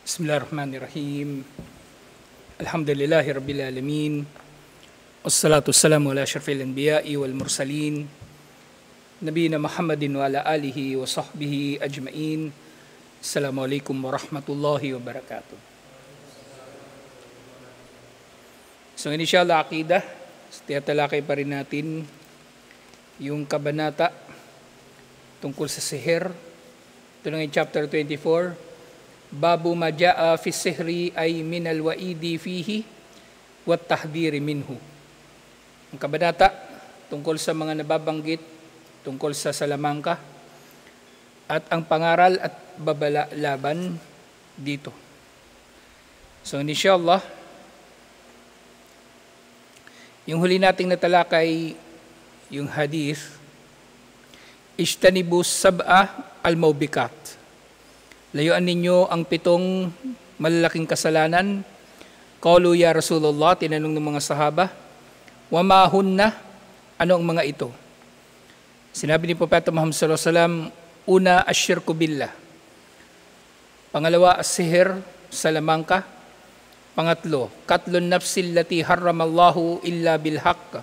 Bismillahirrahmanirrahim. Alhamdulillahi Rabbil Alamin. Wassalatu wassalamu ala asyrafil anbiya'i wal mursalin. Nabiyina Muhammadin wa ala alihi wa sahbihi ajma'in. Assalamualaikum warahmatullahi wabarakatuh. So inshallah aqidah, tiyatalakay pa rin natin yung kabanata tungkol sa sihir. Ito lang yung chapter 24. Babu ma jaa fi sihri ay min al-wa'idi fihi wa tahdhiri minhu. Ang kabanata tungkol sa mga nababanggit tungkol sa salamangka at ang pangaral at babala laban dito. So inshallah, yung huli nating natalakay yung hadith, Ijtanibus sab'a al-mawbikat. Layuan ninyo ang 7 malalaking kasalanan. Qalu ya Rasulullah, tinanong ng mga sahaba, wa ma hunna, ano ang mga ito? Sinabi ni Propeta Muhammad sallallahu alaihi wasallam, una, asyirku billah. Pangalawa, as-sihir, salamangka. Pangatlo, katlun nafsil lati harramallahu illa bilhaq.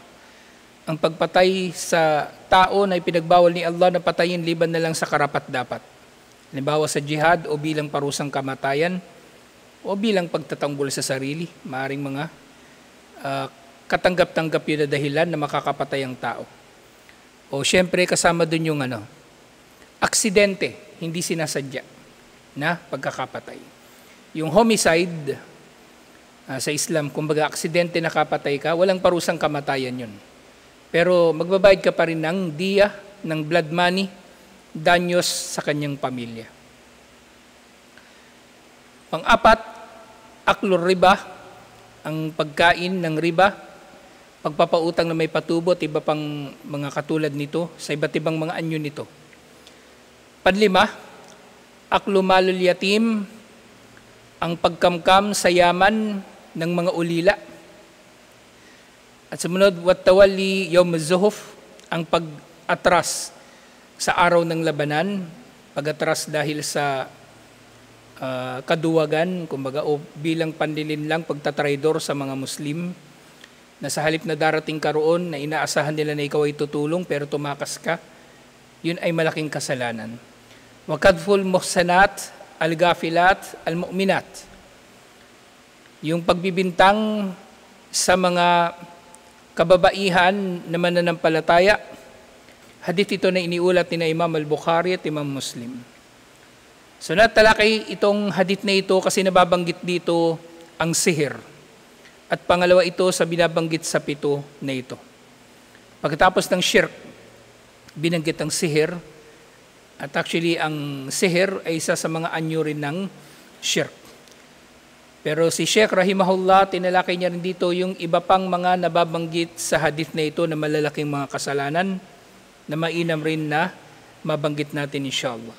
Ang pagpatay sa tao na ipinagbawal ni Allah na patayin liban na lang sa karapat-dapat. Halimbawa sa jihad o bilang parusang kamatayan o bilang pagtatanggol sa sarili. Maaring mga katanggap-tanggap yun na dahilan na makakapatay ang tao. O syempre kasama dun yung aksidente, hindi sinasadya na pagkakapatay. Yung homicide sa Islam, kumbaga aksidente na kapatay ka, walang parusang kamatayan yun. Pero magbabayad ka pa rin ng diya, ng blood money, danyos sa kanyang pamilya. Pang-apat, aklur riba, ang pagkain ng riba, pagpapautang na may patubot, iba pang mga katulad nito, sa iba't ibang mga anyo nito. Panlima, aklu malul yatim, ang pagkamkam sa yaman ng mga ulila. At sumunod, wattawali yawm az-zuhuf, ang pag-atras sa araw ng labanan, pag-atras dahil sa kaduwagan, kumbaga, o bilang pandilin lang, pagtatraidor sa mga Muslim, na sa halip na darating ka roon, na inaasahan nila na ikaw ay tutulong, pero tumakas ka, yun ay malaking kasalanan. Wakadful muhsanat, al-gafilat, al-mu'minat. Yung pagbibintang sa mga kababaihan na mananampalataya, hadith ito na iniulat ni Imam al-Bukhari at Imam Muslim. So natalakay itong hadith na ito kasi nababanggit dito ang sihir. At pangalawa ito sa binabanggit sa 7 na ito. Pagkatapos ng shirk, binanggit ang sihir. At actually ang sihir ay isa sa mga anyo rin ng shirk. Pero si Sheikh Rahimahullah, tinalakay niya rin dito yung iba pang mga nababanggit sa hadith na ito na malalaking mga kasalanan na mainam rin na mabanggit natin inshallah.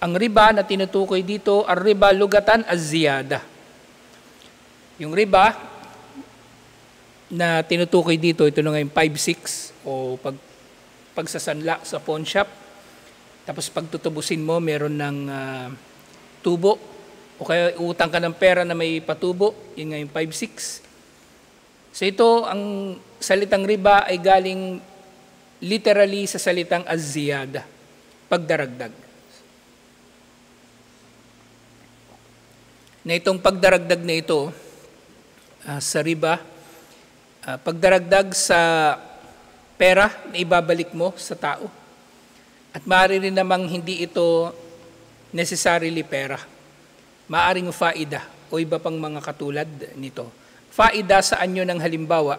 Ang riba na tinutukoy dito, ang riba lugatan az-ziyada. Yung riba na tinutukoy dito, ito na ngayon 5-6 o pagsasanla sa pawn shop. Tapos pagtutubusin mo, meron ng tubo o kaya utang ka ng pera na may patubo, yun ngayon 5-6. So ito, ang salitang riba ay galing literally sa salitang az-ziyada, pagdaragdag. Na itong pagdaragdag na ito sa riba, pagdaragdag sa pera na ibabalik mo sa tao. At maaari rin namang hindi ito necessarily pera. Maaring faida o iba pang mga katulad nito. Faida sa anyo ng halimbawa,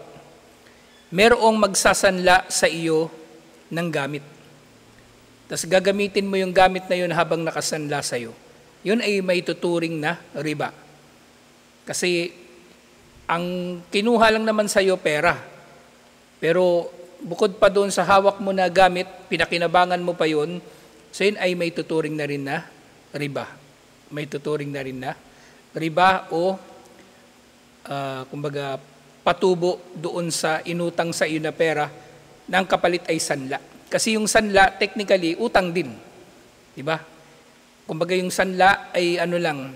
merong magsasanla sa iyo ng gamit. Tapos gagamitin mo yung gamit na yun habang nakasanla sa iyo. Yun ay may tuturing na riba. Kasi ang kinuha lang naman sa iyo pera. Pero bukod pa doon sa hawak mo na gamit, pinakinabangan mo pa yun, so yun ay may tuturing na rin na riba. May tuturing na rin na riba o kumbaga patubo doon sa inutang sa iyo na pera na ang kapalit ay sanla. Kasi yung sanla, technically, utang din. Diba? Kumbaga yung sanla ay ano lang,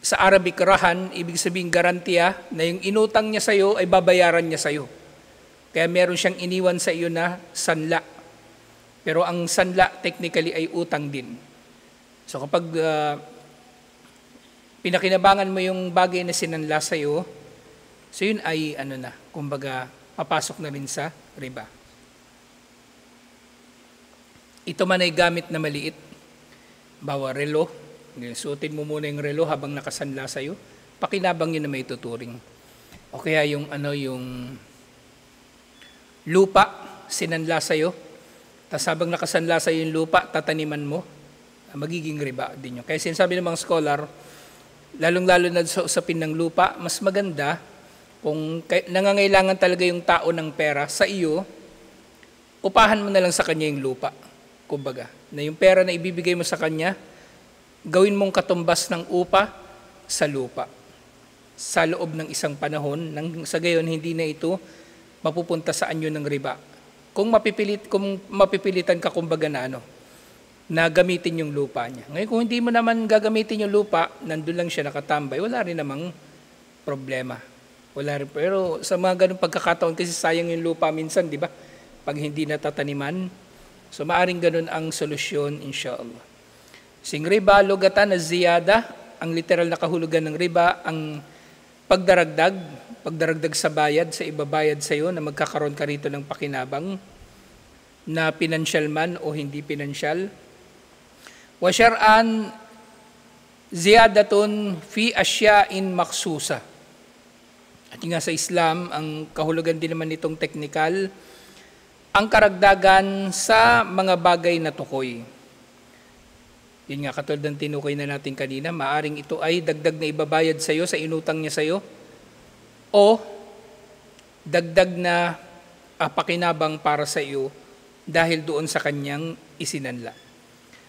Sa Arabic, rahan, ibig sabihin garantiya na yung inutang niya sa'yo ay babayaran niya sa'yo. Kaya meron siyang iniwan sa iyo na sanla. Pero ang sanla technically ay utang din. So kapag pinakinabangan mo yung bagay na sinanla sa iyo, so yun ay kumbaga papasok na rin sa riba. Ito man ay gamit na maliit. Bawa relo, suotin mo muna yung relo habang nakasanla sa iyo, pakinabang yun na may tuturing. O kaya yung lupa, sinanla sa iyo, tapos habang nakasanla sa iyo yung lupa, tataniman mo, magiging riba din yun. Kaya sinasabi ng mga scholar, lalong-lalo na sa usapin ng lupa, mas maganda kung nangangailangan talaga yung tao ng pera sa iyo, upahan mo na lang sa kanya yung lupa. Kumbaga, na yung pera na ibibigay mo sa kanya, gawin mong katumbas ng upa sa lupa. Sa loob ng isang panahon, sa gayon hindi na ito mapupunta sa anyo ng riba. Kung mapipilitan ka kumbaga na gamitin yung lupa niya. Ngayon kung hindi mo naman gagamitin yung lupa, nandun lang siya nakatambay, wala rin namang problema. Wala rin. Pero sa mga ganung pagkakataon, kasi sayang yung lupa minsan, di ba? Pag hindi natataniman. So maaring ganun ang solusyon, inshallah. Sing riba, lugatan na ziyada, ang literal na kahulugan ng riba, ang pagdaragdag sa bayad, sa ibabayad sa iyo na magkakaroon ka rito ng pakinabang na pinansyal man o hindi pinansyal. Wa syar'an ziyadatun fi asya'in maksusa. At nga sa Islam, ang kahulugan din naman nitong teknikal, ang karagdagan sa mga bagay na tukoy. Yun nga, katulad ng tinukoy na natin kanina, maaring ito ay dagdag na ibabayad sa iyo, sa inutang niya sa iyo, o dagdag na pakinabang para sa iyo dahil doon sa kanyang isinanla.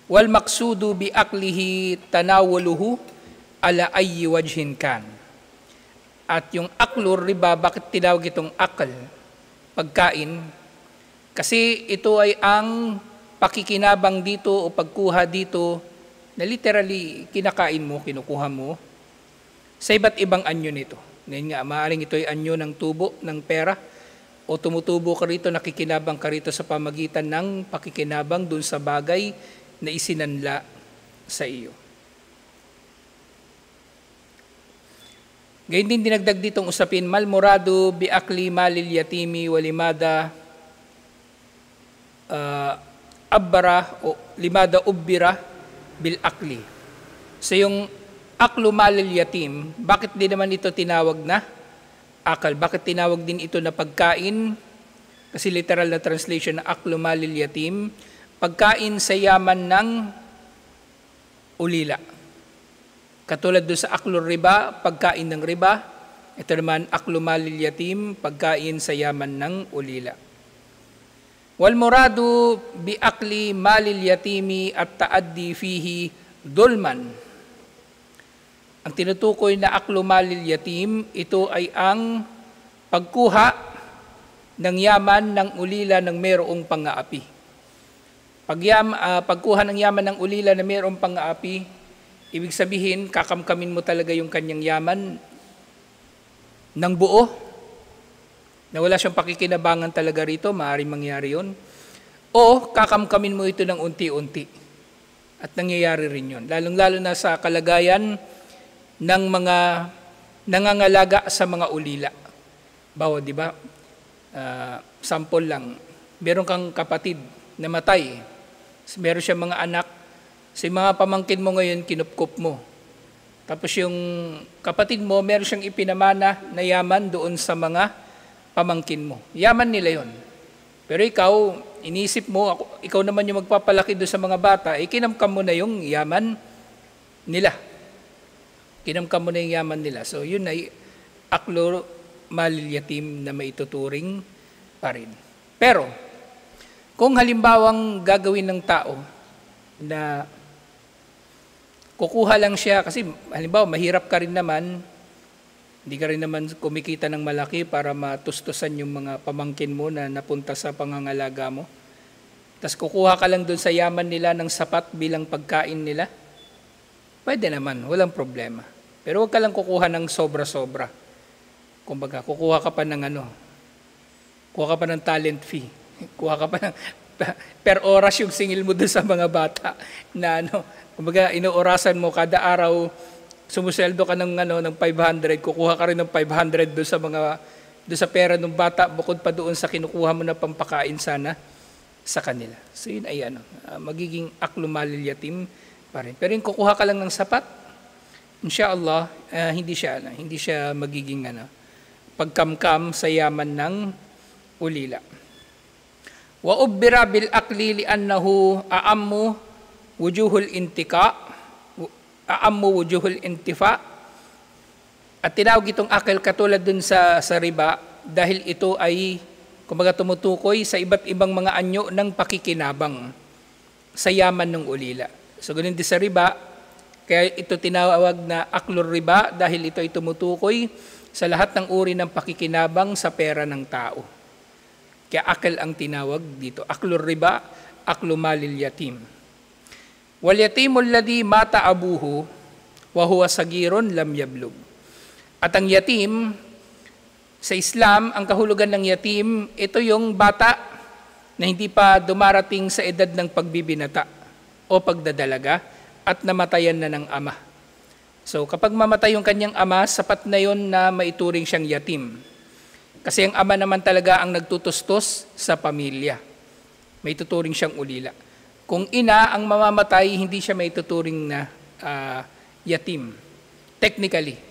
Wal maksudu bi aklihi tanawuluhu ala ayyi wajhin kan. At yung aklur riba, bakit tinawag itong akal? Pagkain. Kasi ito ay ang pakikinabang dito o pagkuha dito na literally kinakain mo, kinukuha mo sa iba't ibang anyo nito. Ngayon nga, maaaring ito ay anyo ng tubo, ng pera, o tumutubo ka rito, nakikinabang ka rito sa pamagitan ng pakikinabang dun sa bagay na isinanla sa iyo. Gayun din dinagdag ditong usapin, mal muradu bi akli malil yatimi walimada abbara o limada ubbira bil akli. So yung aklu malil yatim, bakit din naman ito tinawag na akal? Bakit tinawag din ito na pagkain? Kasi literal na translation na aklu malil yatim, pagkain sa yaman ng ulila. Katulad doon sa aklu riba, pagkain ng riba, ito naman aklu malil yatim, pagkain sa yaman ng ulila. Wal muradu bi akli malil yatimi at taaddi fihi dulman. Ang tinutukoy na aklu malil yatim, ito ay ang pagkuha ng yaman ng ulila ng mayroong pang-aapi. Pagkuha ng yaman ng ulila na mayroong pang-aapi, ibig sabihin, kakamkamin mo talaga yung kanyang yaman ng buo, na wala siyang pakikinabangan talaga rito, maaaring mangyari yun. O kakamkamin mo ito ng unti-unti. At nangyayari rin yun. Lalong-lalo na sa kalagayan ng mga nangangalaga sa mga ulila. Bawa, di ba? Sample lang. Meron kang kapatid na matay. Meron siya mga anak. Si mga pamangkin mo ngayon, kinupkup mo. Tapos yung kapatid mo, meron siyang ipinamana na yaman doon sa mga pamangkin mo. Yaman nila yon. Pero ikaw, inisip mo, ikaw naman yung magpapalaki doon sa mga bata, kinamkam mo na yung yaman nila. Kinamkam mo na yung yaman nila. So yun ay aklo malil yatim na maituturing pa rin. Pero, kung halimbawang gagawin ng tao na kukuha lang siya, kasi halimbawa mahirap ka rin naman, hindi ka rin naman kumikita ng malaki para matustusan yung mga pamangkin mo na napunta sa pangangalaga mo. Tapos kukuha ka lang doon sa yaman nila ng sapat bilang pagkain nila. Pwede naman, walang problema. Pero huwag ka lang kukuha ng sobra-sobra. Kumbaga, kukuha ka pa ng talent fee. Kuha ka pa ng per oras yung singil mo doon sa mga bata na kumbaga inoorasan mo kada araw sumusweldo ka ng 500, kukuha ka rin ng 500 doon sa pera ng bata bukod pa doon sa kinukuha mo na pampakain sana sa kanila. So yun ay magiging aklumalil yatim pa rin. Pero yung kukuha ka lang ng sapat, inshallah, hindi siya magiging pagkamkam sa yaman ng ulila. Wa ubbira bil akli li annahu a'ammu wujuhul intifa. At tinawag itong akil katulad dun sa riba dahil ito ay kumbaga tumutukoy sa iba't ibang mga anyo ng pakikinabang sa yaman ng ulila. So ganun din sa riba, kaya ito tinawag na aklur riba dahil ito ay tumutukoy sa lahat ng uri ng pakikinabang sa pera ng tao. Kaya akal ang tinawag dito. Aklur riba, aklu malil yatim. Wal yatimul ladhi mata abuhu wa huwa sagirun lam yablug. At ang yatim, sa Islam, ang kahulugan ng yatim, ito yung bata na hindi pa dumarating sa edad ng pagbibinata o pagdadalaga at namatayan na ng ama. So kapag mamatay yung kanyang ama, sapat na yon na maituring siyang yatim. Kasi ang ama naman talaga ang nagtutustos sa pamilya. May tuturing siyang ulila. Kung ina ang mamamatay, hindi siya may tuturing na yatim. Technically.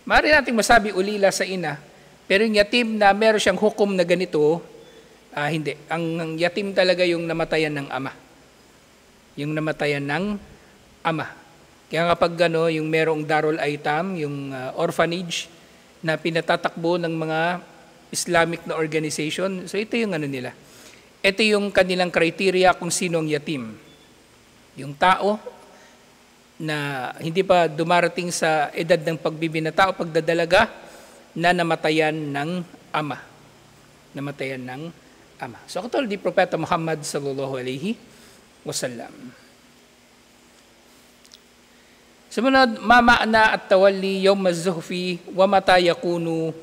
Maaari nating masabi ulila sa ina, pero yung yatim na meron siyang hukom na ganito, hindi. Ang yatim talaga yung namatayan ng ama. Yung namatayan ng ama. Kaya kapag yung merong Darul Aitam, yung orphanage na pinatatakbo ng mga Islamic na organization, so ito yung nila. Ito yung kanilang criteria kung sino ang yatim. Yung tao na hindi pa dumarating sa edad ng pagbibinata o pagdadalaga na namatayan ng ama. Namatayan ng ama. So katulad ni Propeta Muhammad sallallahu alaihi wasallam. Sumunod, mama'na at tawalli yawm az-zuhfi wa mata yakunu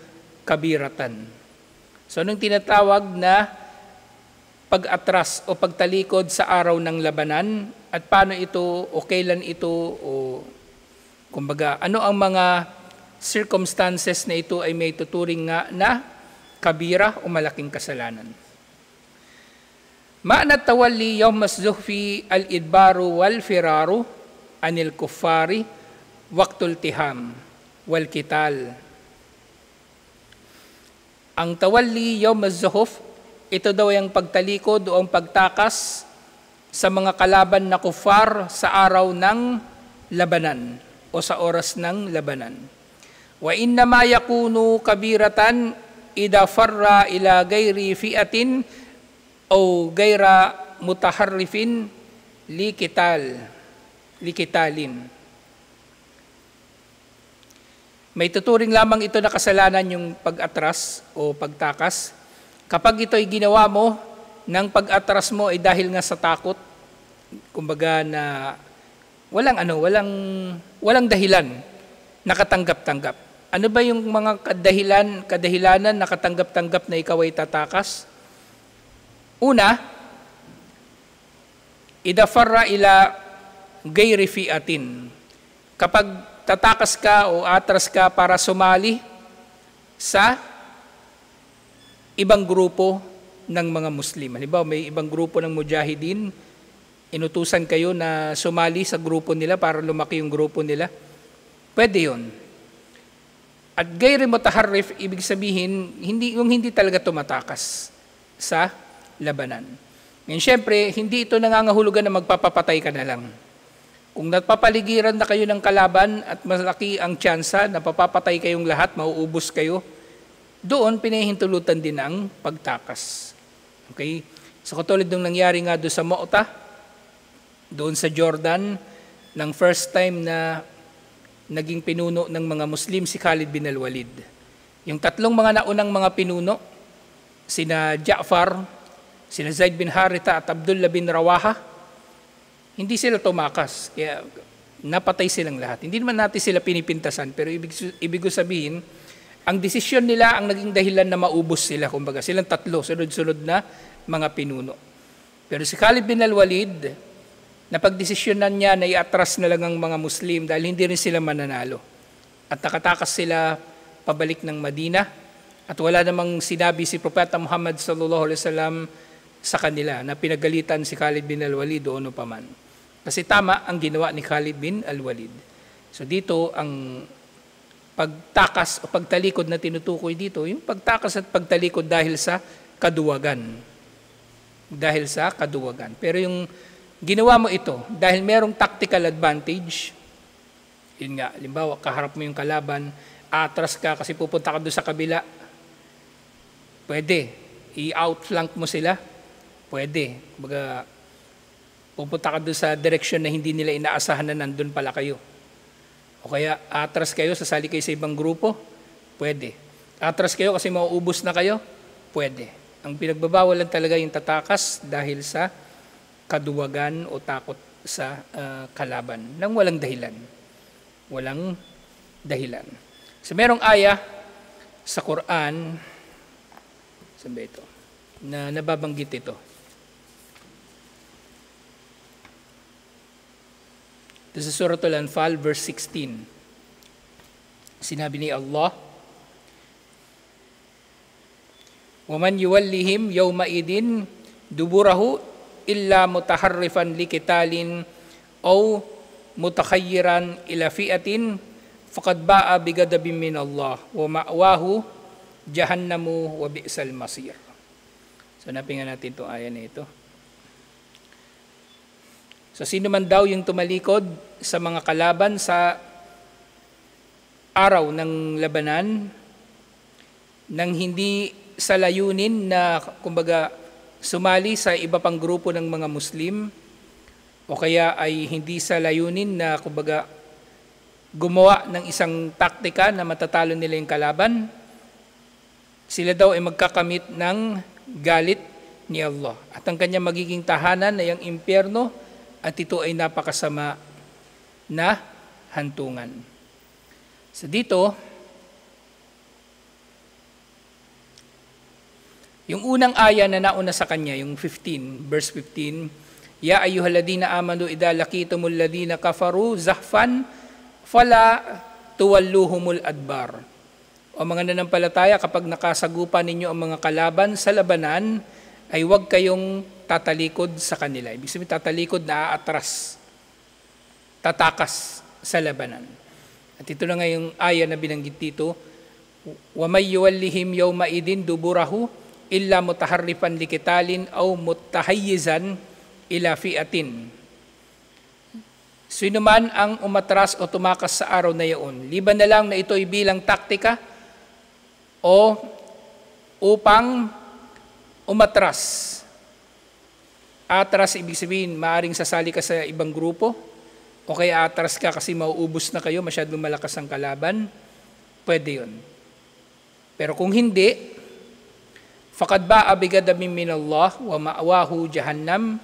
kabiratan. So anong tinatawag na pag-atras o pagtalikod sa araw ng labanan at paano ito o kailan ito o kumbaga ano ang mga circumstances na ito ay may tuturing nga na kabira o malaking kasalanan. Ma'na at tawalli yawm az-zuhfi al-idbaru wal firaru anil kuffari waqtul tiham wal kital. Ang tawalli yawm az-zuhuf, ito daw yung pagtalikod o ang pagtakas sa mga kalaban na kuffar sa araw ng labanan o sa oras ng labanan. Wa inna ma yakunu kabiratan idha farra ila ghairi fi'atin o ghaira mutaharrifin likitalin. May tuturing lamang ito na kasalanan yung pag-atras o pagtakas kapag ito ay ginawa mo ng pag-atras mo ay dahil nga sa takot, kumbaga na walang dahilan na katanggap-tanggap. Ano ba yung mga kadahilanan na katanggap-tanggap na ikaw ay tatakas? Una, idafarra ila gayri fi'atin. Kapag tatakas ka o atras ka para sumali sa ibang grupo ng mga Muslim. Halimbawa, may ibang grupo ng mujahidin, inutusan kayo na sumali sa grupo nila para lumaki yung grupo nila. Pwede yun. At gayri mutaharrif, ibig sabihin, hindi talaga tumatakas sa labanan. Ngayon, syempre, hindi ito nangangahulugan na magpapapatay ka na lang. Kung napapaligiran na kayo ng kalaban at malaki ang tsansa na papapatay kayong lahat, mauubos kayo, doon pinahintulutan din ang pagtakas. Okay? So katulad nung nangyari nga doon sa Mu'tah, doon sa Jordan, ng first time na naging pinuno ng mga Muslim si Khalid bin al-Walid. Yung tatlong mga naunang mga pinuno, sina Ja'far, sina Zaid bin Haritha at Abdullah bin Rawaha, hindi sila tumakas. Kaya napatay silang lahat. Hindi naman natin sila pinipintasan, pero ibig ko sabihin, ang desisyon nila ang naging dahilan na maubos sila. Kumbaga, silang tatlo, sunod-sunod na mga pinuno. Pero si Khalid bin al-Walid, napagdesisyonan niya na i-atras na lang ang mga Muslim dahil hindi rin sila mananalo. At nakatakas sila pabalik ng Madina at wala namang sinabi si Propeta Muhammad sallallahu alaihi wasallam sa kanila na pinagalitan si Khalid bin al-Walid o ano paman. Kasi tama ang ginawa ni Khalid bin al-Walid. So dito ang pagtakas o pagtalikod na tinutukoy dito, yung pagtakas at pagtalikod dahil sa kaduwagan. Dahil sa kaduwagan. Pero yung ginawa mo ito dahil merong tactical advantage, yun nga, halimbawa, kaharap mo yung kalaban, atras ka kasi pupunta ka doon sa kabila, pwede. I-outflank mo sila, pwede. Baga, pupunta ka doon sa direksyon na hindi nila inaasahan na nandun pala kayo. O kaya, atras kayo, sasali kayo sa ibang grupo, pwede. Atras kayo kasi mauubos na kayo, pwede. Ang pinagbabawal lang talaga yung tatakas dahil sa kaduwagan o takot sa kalaban nang walang dahilan. Walang dahilan. So merong aya sa Quran, sabi ito, na nababanggit ito. Ito sa Suratul Anfal, verse 16. Sinabi ni Allah, وَمَنْ يُوَلِّهِمْ يَوْمَئِذٍ دُبُرَهُ إِلَّا مُتَحَرِّفًا لِقِتَالٍ أَوْ مُتَخَيِّرًا إِلَى فِئَةٍ فَقَدْ بَاءَ بِغَضَبٍ مِّنَ اللَّهِ وَمَأْوَاهُ جَهَنَّمُ وَبِئْسَ الْمَصِيرُ. So napingan natin itong aya na ito. So sino man daw yung tumalikod sa mga kalaban sa araw ng labanan nang hindi sa layunin na kumbaga sumali sa iba pang grupo ng mga Muslim o kaya ay hindi sa layunin na kumbaga gumawa ng isang taktika na matatalo nila yung kalaban, sila daw ay magkakamit ng galit ni Allah. At ang kanyang magiging tahanan ay ang impyerno at ito ay napakasama na hantungan. So dito, yung unang aya na nauna sa kanya, yung 15, verse 15, Ya ayyuhalladhina amanu idza laqitumul ladhina kafaru zahfan fala tuwalluhumul adbar. O mga nanampalataya, kapag nakasagupan ninyo ang mga kalaban sa labanan, ay huwag kayong tatalikod sa kanila. Ibig sabihin, tatalikod na aatras, tatakas sa labanan. At ito na nga yung aya na binanggit dito, وَمَنْ يُوَلِّهِمْ يَوْمَئِذٍ دُبُرَهُ إِلَّا مُتَحَرِّفًا لِقِتَالٍ أَوْ مُتَحَيِّزًا إِلَى فِئَةٍ. Sino man ang umatras o tumakas sa araw na iyon, liban na lang na ito ay bilang taktika o upang umatras. Atras, ibig sabihin, maaaring sasali ka sa ibang grupo, o kaya atras ka kasi mauubos na kayo, masyadong malakas ang kalaban, pwede yun. Pero kung hindi, faqad ba'a bighadabin minallah wa ma'wahu jahannam.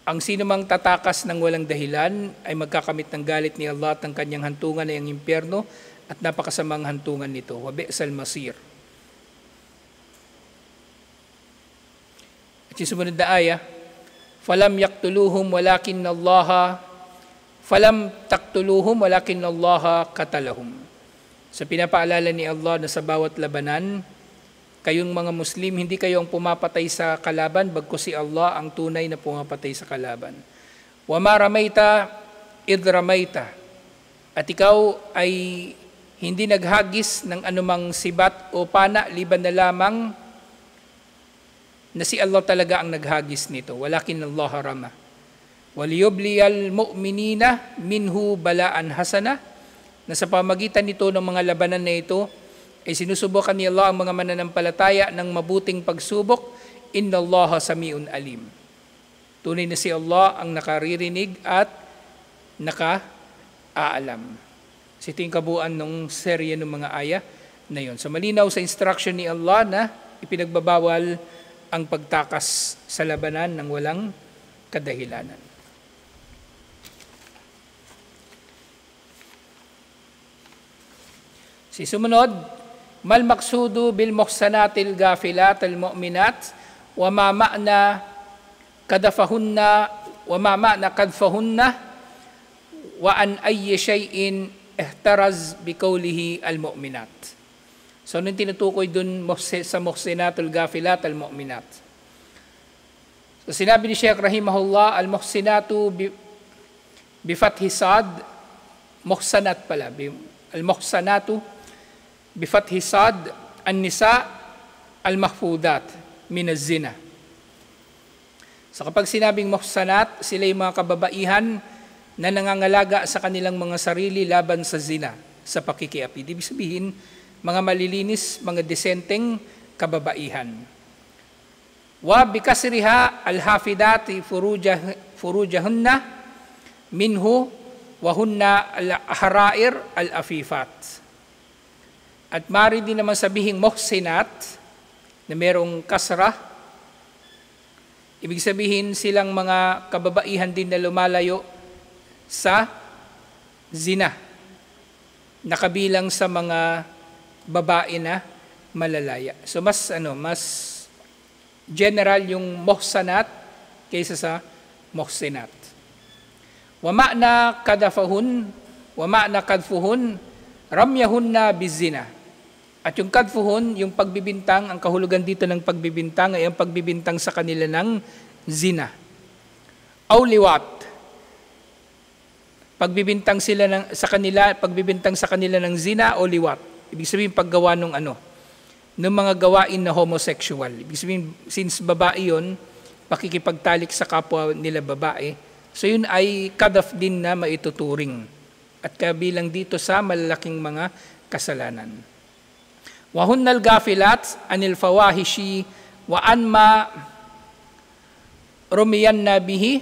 Ang sino mang tatakas ng walang dahilan ay magkakamit ng galit ni Allah at ang kanyang hantungan ay ang impyerno at napakasamang hantungan nito. Wa bi'sal masir. At yung sumunod na aya, falam taktuluhum walakin Allah katalahum. So pinapaalala ni Allah na sa bawat labanan, kayong mga Muslim, hindi kayo ang pumapatay sa kalaban, bagkus si Allah ang tunay na pumapatay sa kalaban. Wa ma ramaita id ramaita. At ikaw ay hindi naghagis ng anumang sibat o pana, liban na lamang na si Allah talaga ang naghagis nito. Walakin Allah rama. Waliyubliyal mu'minina minhu balaan hasana, na sa pamagitan nito ng mga labanan na ito, ay sinusubukan ni Allah ang mga mananampalataya ng mabuting pagsubok. Inna Allah sami'un alim. Tunay na si Allah ang nakaririnig at naka-aalam. So ito yung kabuuan ng serye ng mga aya na yun. So malinaw sa instruction ni Allah na ipinagbabawal ang pagtakas sa labanan ng walang kadahilanan. Sumunod, mal maqsudu bil muhsanatil gafilat al mu'minat wa ma ma'na kadafahunna wa ma ma'na kadfahunna wa an ayyi shay'in ihtaraz bi qawlihi al mu'minat. So nung tinutukoy dun sa muhsinatul gafilat al mu'minat. So sinabi ni Sheikh rahimahullah, al muhsinatu bi fathi sad, muhsanat pala, al muhsanatu bi fathi sad, an nisa al mahfudat min az-zina. So kapag sinabing muhsanat, sila yung mga kababaihan na nangangalaga sa kanilang mga sarili laban sa zina, sa pakikiapid. Ibig sabihin, mga malilinis, mga desenteng kababaihan. Wa bikasriha al-hafidati furujahunna minhu wa hunna al-harair al-afifat. At mari din naman sabihing muhsinat na merong kasra. Ibig sabihin silang mga kababaihan din na lumalayo sa zina, nakabilang sa mga babae na malalaya. So mas general yung muhsanat kaysa sa muhsinat. Wa ma'na kadafahun wa ma'na kadfuhun ramyahunna bizina. At yung kadfuhun, yung pagbibintang, ang kahulugan dito ng pagbibintang ay ang pagbibintang sa kanila ng zina. Aw liwat. Pagbibintang sa kanila ng zina o liwat. Ibig sabihin paggawa ng mga gawain na homosexual. Ibig sabihin, since babae yun, pakikipagtalik sa kapwa nila babae, so yun ay kadaf din na maituturing. At kabilang dito sa malalaking mga kasalanan. Wahunnal gafilat anil fawahishi wa anma rumiyanna bihi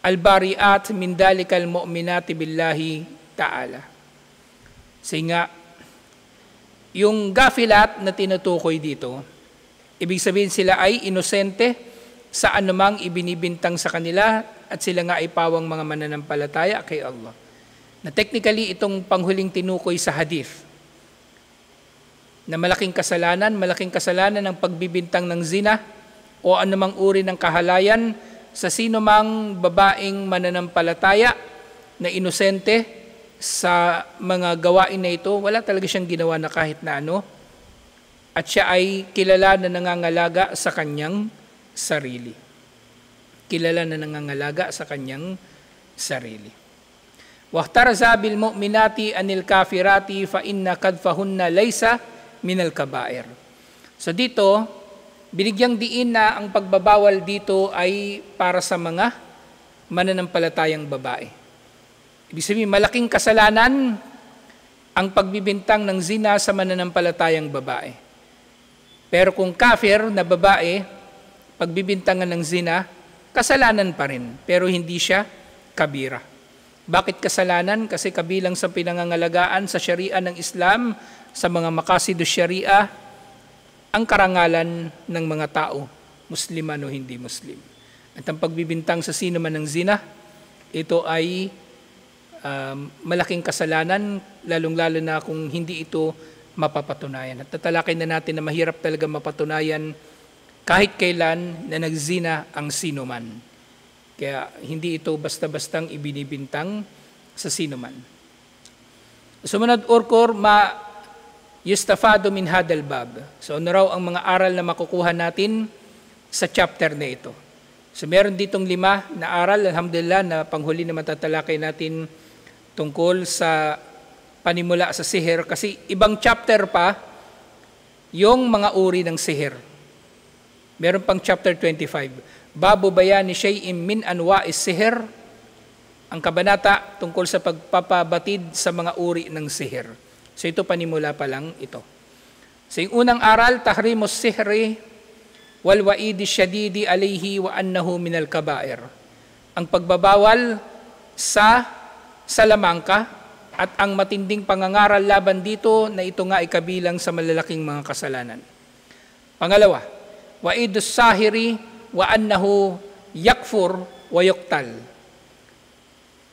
albariat min dalikal mu'minati billahi ta'ala. Nga, yung gafilat na tinutukoy dito, ibig sabihin sila ay inosente sa anumang ibinibintang sa kanila at sila nga ay pawang mga mananampalataya kay Allah. Na technically itong panghuling tinukoy sa hadith na malaking kasalanan ng pagbibintang ng zina o anumang uri ng kahalayan sa sino mang babaeng mananampalataya na inosente sa mga gawain na ito, wala talaga siyang ginawa na kahit na at siya ay kilala na nangangalaga sa kanyang sarili. Kilala na nangangalaga sa kanyang sarili. Wahtaraza bil mu'minati anil kafirati fa inna kadfahunna laysa minal kabair. So dito, binigyang diin na ang pagbabawal dito ay para sa mga mananampalatayang babae. Ibig sabihin, malaking kasalanan ang pagbibintang ng zina sa mananampalatayang babae. Pero kung kafir na babae, pagbibintangan ng zina, kasalanan pa rin, pero hindi siya kabira. Bakit kasalanan? Kasi kabilang sa pinangangalagaan sa Sharia ng Islam, sa mga makasido Sharia, ang karangalan ng mga tao, Musliman o hindi Muslim. At ang pagbibintang sa sino man ng zina, ito ay malaking kasalanan, lalong-lalo na kung hindi ito mapapatunayan. At tatalakay na natin na mahirap talaga mapatunayan kahit kailan na nagzina ang sino man. Kaya hindi ito basta-bastang ibinibintang sa sino man. Sumunod, urkor ma yustafado min hadal bab. So ano raw ang mga aral na makukuha natin sa chapter na ito. So meron ditong 5 na aral, alhamdulillah, na panghuli na matatalakay natin tungkol sa panimula sa sihir. Kasi ibang chapter pa yung mga uri ng sihir. Meron pang chapter 25. Babu bayani shay'in min anwa'is sihir. Ang kabanata tungkol sa pagpapabatid sa mga uri ng sihir. So ito panimula pa lang ito. So yung unang aral, tahrimus sihri wal wa'idi syadidi alayhi wa annahu minal kabair. Ang pagbabawal sa salamangka at ang matinding pangangaral laban dito na ito nga ay kabilang sa malalaking mga kasalanan. Pangalawa, wa'idus sahiri wa annahu yakfur wa yuqtal.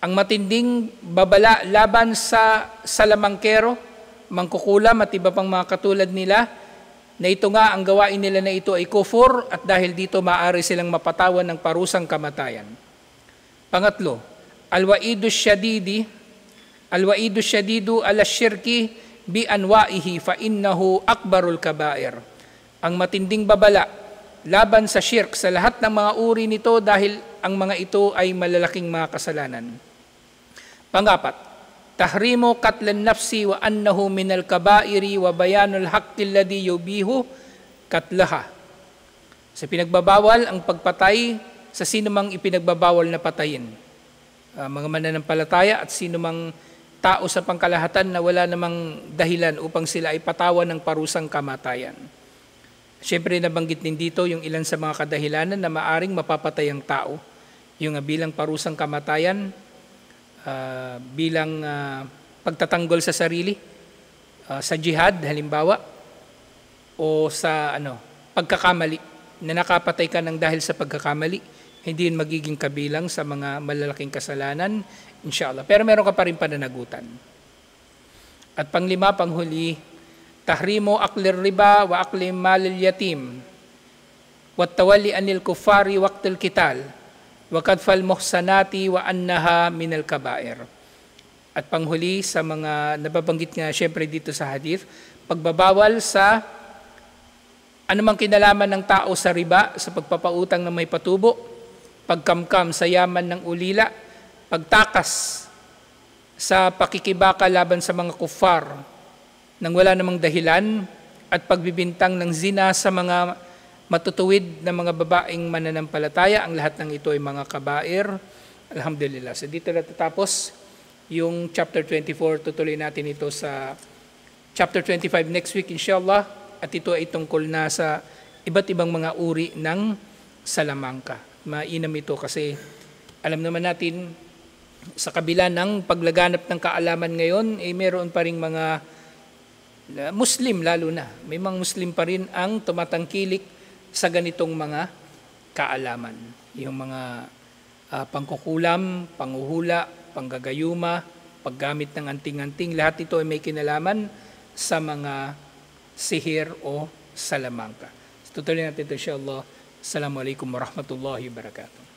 Ang matinding babala laban sa salamangkero, mangkukulam at iba pang mga katulad nila, na ito nga ang gawain nila na ito ay kufur at dahil dito maaari silang mapatawan ng parusang kamatayan. Pangatlo, al-wa'idu syadidu ala syirki bi anwa'ihi fa innahu akbarul kabair. Ang matinding babala laban sa syirk sa lahat ng mga uri nito dahil ang mga ito ay malalaking mga kasalanan. Pangapat, tahrimu katlan nafsi wa annahu minal kabairi wa bayanul haqqi alladhi yubihu katlaha. Sa pinagbabawal ang pagpatay sa sinumang ipinagbabawal na patayin. Mga mananampalataya at sinumang tao sa pangkalahatan na wala namang dahilan upang sila ay patawan ng parusang kamatayan. Siyempre nabanggit din dito yung ilan sa mga kadahilanan na maaring mapapatay ang tao. Yung bilang parusang kamatayan, bilang pagtatanggol sa sarili, sa jihad halimbawa, o sa pagkakamali, na nakapatay ka ng dahil sa pagkakamali, hindi yun magiging kabilang sa mga malalaking kasalanan, inshallah. Pero meron ka pa rin pananagutan. At panglima, panghuli, tahrimu aklir riba wa akli malil yatim wa tawalli anil kuffari waqtil kital wa kadfal muhsanati wa annaha minal kabair. At panghuli sa mga nababanggit nga syempre dito sa hadith, pagbabawal sa anumang kinalaman ng tao sa riba, sa pagpapautang ng may patubo, pagkamkam sa yaman ng ulila, pagtakas sa pakikibaka laban sa mga kuffar nang wala namang dahilan, at pagbibintang ng zina sa mga matutuwid na mga babaeng mananampalataya. Ang lahat ng ito ay mga kabair. Alhamdulillah. So dito natatapos yung chapter 24. Tutuloy natin ito sa chapter 25 next week inshallah. At ito ay tungkol na sa iba't ibang mga uri ng salamangka. Mainam ito kasi alam naman natin sa kabila ng paglaganap ng kaalaman ngayon, meron pa ring mga Muslim lalo na. May mga Muslim pa rin ang tumatangkilik sa ganitong mga kaalaman. Yung mga pangkukulam, panguhula, panggagayuma, paggamit ng anting-anting, lahat ito ay may kinalaman sa mga sihir o salamangka. Tutuloy natin ito insyaAllah. Assalamualaikum warahmatullahi wabarakatuh.